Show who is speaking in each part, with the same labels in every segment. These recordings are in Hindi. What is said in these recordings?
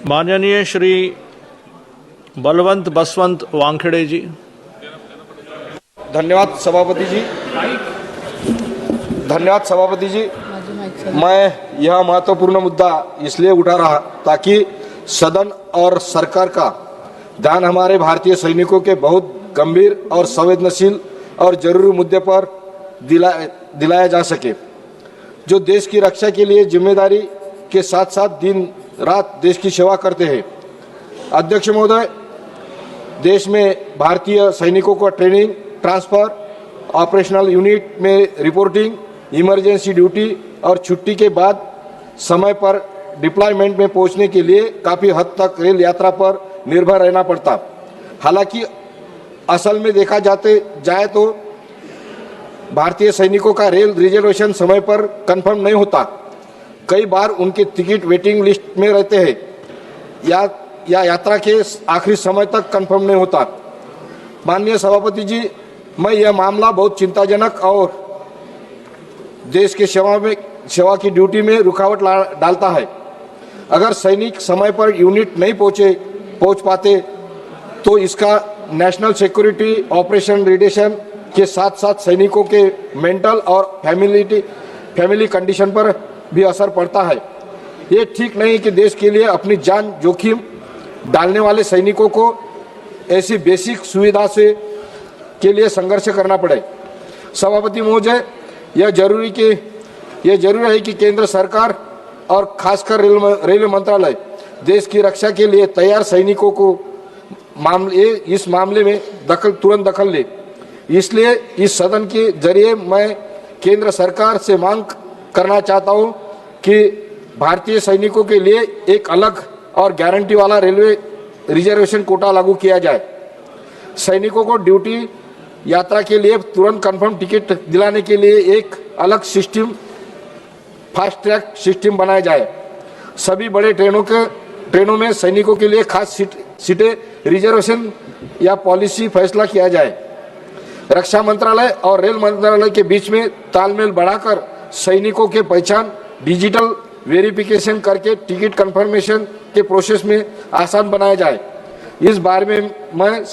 Speaker 1: माननीय श्री बलवंत बसवंत वानखेड़े जी।
Speaker 2: धन्यवाद सभापति जी। धन्यवाद सभापति जी। मैं यह महत्वपूर्ण मुद्दा इसलिए उठा रहा ताकि सदन और सरकार का ध्यान हमारे भारतीय सैनिकों के बहुत गंभीर और संवेदनशील और जरूरी मुद्दे पर दिलाया जा सके, जो देश की रक्षा के लिए जिम्मेदारी के साथ साथ दिन रात देश की सेवा करते हैं। अध्यक्ष महोदय, देश में भारतीय सैनिकों को ट्रेनिंग, ट्रांसफर, ऑपरेशनल यूनिट में रिपोर्टिंग, इमरजेंसी ड्यूटी और छुट्टी के बाद समय पर डिप्लॉयमेंट में पहुंचने के लिए काफ़ी हद तक रेल यात्रा पर निर्भर रहना पड़ता। हालांकि असल में देखा जाए तो भारतीय सैनिकों का रेल रिजर्वेशन समय पर कंफर्म नहीं होता। कई बार उनके टिकट वेटिंग लिस्ट में रहते हैं या यात्रा के आखिरी समय तक कंफर्म नहीं होता। माननीय सभापति जी, मैं यह मामला बहुत चिंताजनक और देश के सेवा की ड्यूटी में रुकावट डालता है। अगर सैनिक समय पर यूनिट नहीं पहुंच पाते तो इसका नेशनल सिक्योरिटी ऑपरेशन रेडिएशन के साथ साथ सैनिकों के मेंटल और फैमिली कंडीशन पर भी असर पड़ता है। ये ठीक नहीं कि देश के लिए अपनी जान जोखिम डालने वाले सैनिकों को ऐसी बेसिक सुविधा के लिए संघर्ष करना पड़े। सभापति महोदय, यह जरूरी है कि केंद्र सरकार और खासकर रेलवे मंत्रालय देश की रक्षा के लिए तैयार सैनिकों को इस मामले में तुरंत दखल ले। इसलिए इस सदन के जरिए मैं केंद्र सरकार से मांग करना चाहता हूं कि भारतीय सैनिकों के लिए एक अलग और गारंटी वाला रेलवे रिजर्वेशन कोटा लागू किया जाए। सैनिकों को ड्यूटी यात्रा के लिए तुरंत कंफर्म टिकट दिलाने के लिए एक अलग सिस्टम, फास्ट ट्रैक सिस्टम बनाया जाए। सभी बड़े ट्रेनों में सैनिकों के लिए खास सीटें रिजर्वेशन या पॉलिसी फैसला किया जाए। रक्षा मंत्रालय और रेल मंत्रालय के बीच में तालमेल बढ़ाकर सैनिकों के पहचान डिजिटल वेरिफिकेशन करके टिकट कंफर्मेशन के प्रोसेस में आसान बनाया जाए। इस बारे में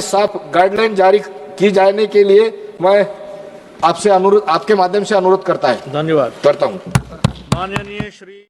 Speaker 2: साफ गाइडलाइन जारी की जाने के लिए मैं आपके माध्यम से अनुरोध करता हूं।
Speaker 1: धन्यवाद
Speaker 2: करता हूं।
Speaker 1: माननीय श्री